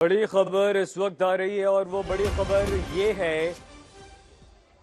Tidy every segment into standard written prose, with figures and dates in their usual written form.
बड़ी खबर इस वक्त आ रही है और वो बड़ी खबर ये है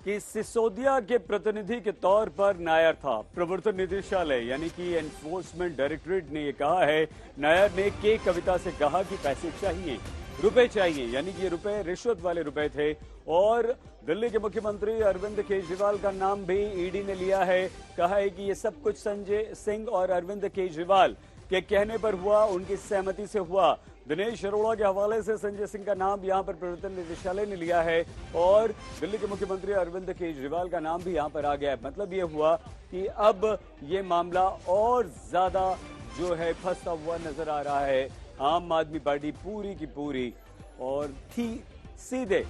कि सिसोदिया के प्रतिनिधि के तौर पर नायर था। प्रवर्तन निदेशालय यानी कि एनफोर्समेंट डायरेक्टरेट ने ये कहा है, नायर ने के कविता से कहा कि पैसे चाहिए, रुपए चाहिए, यानी कि ये रुपए रिश्वत वाले रुपए थे। और दिल्ली के मुख्यमंत्री अरविंद केजरीवाल का नाम भी ईडी ने लिया है। कहा है कि ये सब कुछ संजय सिंह और अरविंद केजरीवाल के कहने पर हुआ, उनकी सहमति से हुआ। दिनेश अरोड़ा के हवाले से संजय सिंह का नाम यहां पर प्रवर्तन निदेशालय ने लिया है और दिल्ली के मुख्यमंत्री अरविंद केजरीवाल का नाम भी यहां पर आ गया है। मतलब ये हुआ कि अब ये मामला और ज्यादा जो है फंसा हुआ नजर आ रहा है। आम आदमी पार्टी पूरी की पूरी और थी सीधे।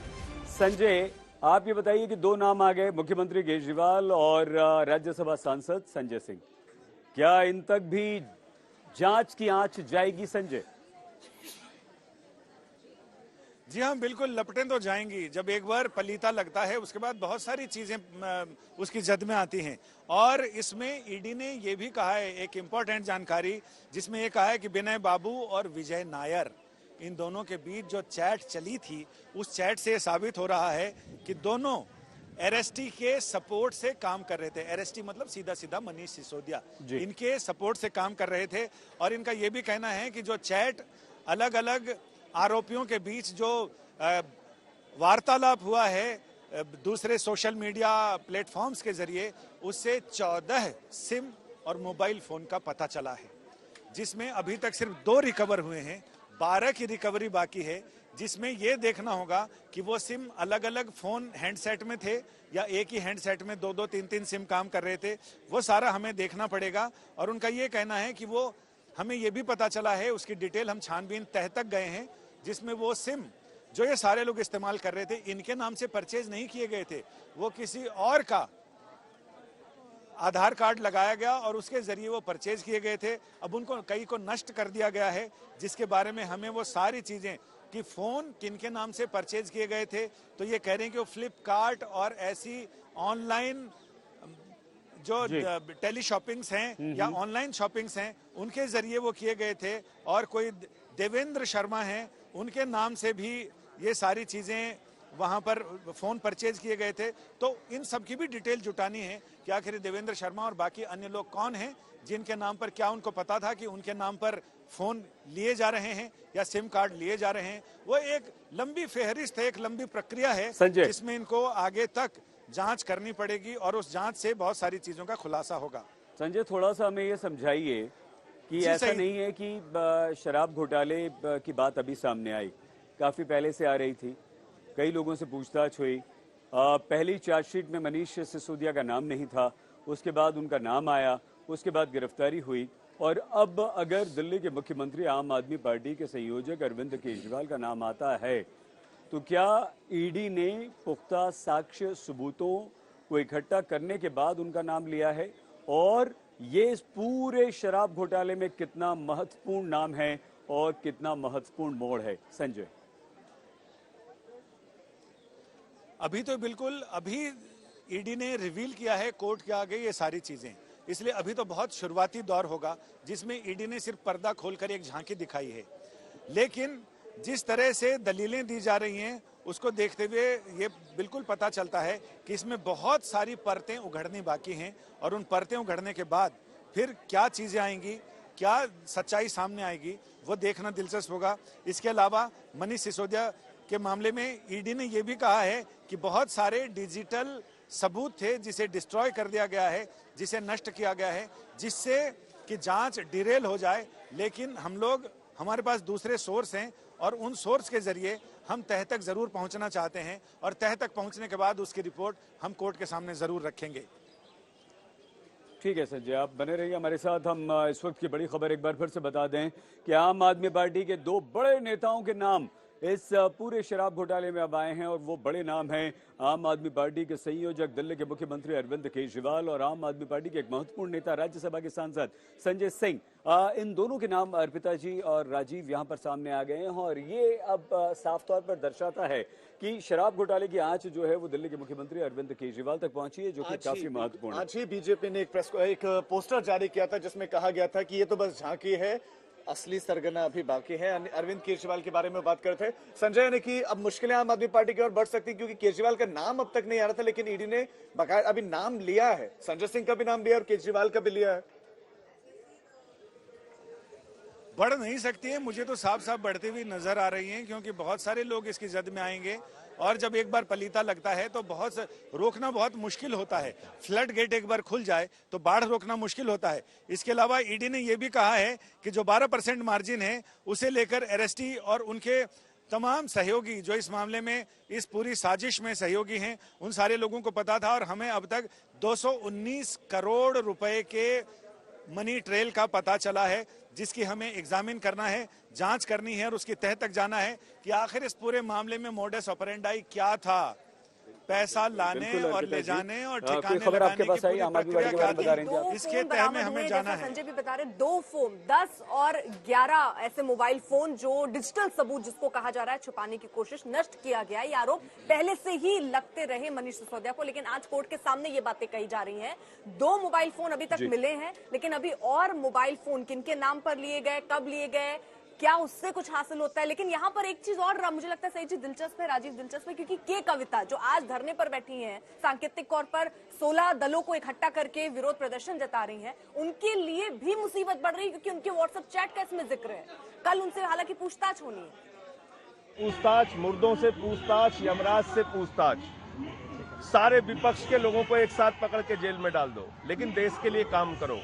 संजय, आप ये बताइए कि दो नाम आ गए, मुख्यमंत्री केजरीवाल और राज्यसभा सांसद संजय सिंह। क्या इन तक भी जांच की आंच जाएगी संजय? जी हाँ, बिल्कुल लपटें तो जाएंगी। जब एक बार पलीता लगता है उसके बाद बहुत सारी चीजें उसकी जद में आती हैं। और इसमें ईडी ने ये भी कहा है, एक इम्पोर्टेंट जानकारी जिसमें ये कहा है कि विनय बाबू और विजय नायर, इन दोनों के बीच जो चैट चली थी, उस चैट से साबित हो रहा है कि दोनों आरएसटी के सपोर्ट से काम कर रहे थे। आरएसटी मतलब सीधा सीधा मनीष सिसोदिया, इनके सपोर्ट से काम कर रहे थे। और इनका ये भी कहना है कि जो चैट अलग अलग आरोपियों के बीच जो वार्तालाप हुआ है दूसरे सोशल मीडिया प्लेटफॉर्म्स के जरिए, उससे 14 सिम और मोबाइल फोन का पता चला है, जिसमें अभी तक सिर्फ 2 रिकवर हुए हैं, 12 की रिकवरी बाकी है। जिसमें यह देखना होगा कि वो सिम अलग अलग फोन हैंडसेट में थे या एक ही हैंडसेट में 2-2, 3-3 सिम काम कर रहे थे, वो सारा हमें देखना पड़ेगा। और उनका ये कहना है कि वो हमें ये भी पता चला है, उसकी डिटेल हम छानबीन तह तक गए हैं, जिसमें वो सिम जो ये सारे लोग इस्तेमाल कर रहे थे, इनके नाम से परचेज नहीं किए गए थे, वो किसी और का आधार कार्ड लगाया गया और उसके जरिए वो परचेज किए गए थे। अब उनको कई को नष्ट कर दिया गया है, जिसके बारे में हमें वो सारी चीजें कि फोन किनके नाम से परचेज किए गए थे, तो ये कह रहे हैं कि वो फ्लिपकार्ट और ऐसी ऑनलाइन जो टेली शॉपिंग्स हैं या ऑनलाइन शॉपिंग्स हैं, उनके जरिए वो किए गए थे। और कोई देवेंद्र शर्मा हैं, उनके नाम से भी ये सारी चीजें वहां पर फोन परचेज किए गए थे। तो इन सब की भी डिटेल जुटानी है कि आखिर देवेंद्र शर्मा और बाकी अन्य लोग कौन हैं, जिनके नाम पर क्या उनको पता था कि उनके नाम पर फोन लिए जा रहे हैं या सिम कार्ड लिए जा रहे हैं। वो एक लंबी फेहरिस्त है, एक लंबी प्रक्रिया है, जिसमें इनको आगे तक जांच करनी पड़ेगी और उस जांच से बहुत सारी चीजों का खुलासा होगा। संजय, थोड़ा सा हमें ये समझाइए कि ऐसा नहीं है कि शराब घोटाले की बात अभी सामने आई, काफी पहले से आ रही थी, कई लोगों से पूछताछ हुई। पहली चार्जशीट में मनीष सिसोदिया का नाम नहीं था, उसके बाद उनका नाम आया, उसके बाद गिरफ्तारी हुई और अब अगर दिल्ली के मुख्यमंत्री आम आदमी पार्टी के संयोजक अरविंद केजरीवाल का नाम आता है, तो क्या ईडी ने पुख्ता साक्ष्य सबूतों को इकट्ठा करने के बाद उनका नाम लिया है? और ये इस पूरे शराब घोटाले में कितना महत्वपूर्ण नाम है और कितना महत्वपूर्ण मोड़ है संजय? अभी तो बिल्कुल अभी ईडी ने रिवील किया है कोर्ट के आगे ये सारी चीजें, इसलिए अभी तो बहुत शुरुआती दौर होगा जिसमें ईडी ने सिर्फ पर्दा खोलकर एक झांकी दिखाई है। लेकिन जिस तरह से दलीलें दी जा रही हैं, उसको देखते हुए ये बिल्कुल पता चलता है कि इसमें बहुत सारी परतें उघड़नी बाकी हैं और उन परतें उघड़ने के बाद फिर क्या चीजें आएंगी, क्या सच्चाई सामने आएगी, वो देखना दिलचस्प होगा। इसके अलावा मनीष सिसोदिया के मामले में ईडी ने यह भी कहा है कि बहुत सारे डिजिटल सबूत थे जिसे डिस्ट्रॉय कर दिया गया है, जिसे नष्ट किया गया है, जिससे कि जांच डिरेल हो जाए। लेकिन हमारे पास दूसरे सोर्स हैं और उन सोर्स के जरिए हम तह तक जरूर पहुंचना चाहते हैं और तह तक पहुंचने के बाद उसकी रिपोर्ट हम कोर्ट के सामने जरूर रखेंगे। ठीक है संजय, आप बने रहिए हमारे साथ। हम इस वक्त की बड़ी खबर एक बार फिर से बता दें कि आम आदमी पार्टी के 2 बड़े नेताओं के नाम इस पूरे शराब घोटाले में अब आए हैं और वो बड़े नाम हैं आम आदमी पार्टी के संयोजक दिल्ली के मुख्यमंत्री अरविंद केजरीवाल और आम आदमी पार्टी के एक महत्वपूर्ण नेता राज्यसभा के सांसद संजय सिंह। इन दोनों के नाम अर्पिता जी और राजीव यहां पर सामने आ गए हैं और ये अब साफ तौर पर दर्शाता है कि शराब घोटाले की आंच जो है वो दिल्ली के मुख्यमंत्री अरविंद केजरीवाल तक पहुंची है, जो कि काफी महत्वपूर्ण है। आज ही बीजेपी ने एक पोस्टर जारी किया था जिसमें कहा गया था कि ये तो बस झांकी है, असली सरगना अभी बाकी है। अरविंद केजरीवाल के बारे में बात करते थे संजय, यानी कि अब मुश्किलें आम आदमी पार्टी की ओर बढ़ सकती क्योंकि केजरीवाल का नाम अब तक नहीं आ रहा था, लेकिन ईडी ने बाकायदा अभी नाम लिया है, संजय सिंह का भी नाम लिया और केजरीवाल का भी लिया है। बढ़ नहीं सकती है, मुझे तो साफ साफ बढ़ती हुई नजर आ रही हैं, क्योंकि बहुत सारे लोग इसकी जद में आएंगे और जब एक बार पलीता लगता है तो रोकना बहुत मुश्किल होता है। फ्लड गेट एक बार खुल जाए तो बाढ़ रोकना मुश्किल होता है। इसके अलावा ईडी ने यह भी कहा है कि जो 12% मार्जिन है उसे लेकर एरएसटी और उनके तमाम सहयोगी जो इस मामले में इस पूरी साजिश में सहयोगी हैं, उन सारे लोगों को पता था और हमें अब तक 219 करोड़ रुपए के मनी ट्रेल का पता चला है, जिसकी हमें एग्जामिन करना है, जांच करनी है और उसकी तह तक जाना है कि आखिर इस पूरे मामले में मोडस ऑपरेंडाई क्या था। पैसा लाने और ले जाने और ठिकाने खबर आपके लगाने पास की आई पूरी आम आदमी प्रक्रिया पार्टी के क्या बारे में बता थी, रहे हैं इसके तह में हमें जाना है। संजय भी बता रहे 2 फोन 10 और 11 ऐसे मोबाइल फोन जो डिजिटल सबूत जिसको कहा जा रहा है छुपाने की कोशिश, नष्ट किया गया। ये आरोप पहले से ही लगते रहे मनीष सिसोदिया को, लेकिन आज कोर्ट के सामने ये बातें कही जा रही हैं। 2 मोबाइल फोन अभी तक मिले हैं, लेकिन अभी और मोबाइल फोन किनके नाम पर लिए गए, कब लिए गए, क्या उससे कुछ हासिल होता है। लेकिन यहाँ पर एक चीज और मुझे लगता है सही चीज दिलचस्प है, राजीव, दिलचस्प है, क्योंकि के कविता जो आज धरने पर बैठी हैं, सांकेतिक तौर पर 16 दलों को इकट्ठा करके विरोध प्रदर्शन जता रही हैं, उनके लिए भी मुसीबत बढ़ रही है क्योंकि उनके व्हाट्सएप चैट का इसमें जिक्र है। कल उनसे हालांकि पूछताछ होनी है। पूछताछ, मुर्दों से पूछताछ, यमराज से पूछताछ, सारे विपक्ष के लोगों को एक साथ पकड़ के जेल में डाल दो, लेकिन देश के लिए काम करो,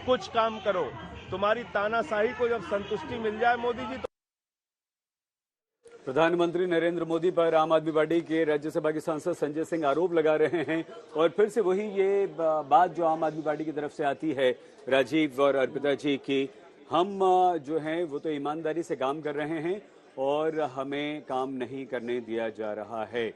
कुछ काम करो। तुम्हारी तानाशाही को जब संतुष्टि मिल जाए मोदी जी, तो प्रधानमंत्री नरेंद्र मोदी पर आम आदमी पार्टी के राज्यसभा के सांसद संजय सिंह आरोप लगा रहे हैं और फिर से वही ये बात जो आम आदमी पार्टी की तरफ से आती है, राजीव और अर्पिता जी, की हम जो हैं वो तो ईमानदारी से काम कर रहे हैं और हमें काम नहीं करने दिया जा रहा है।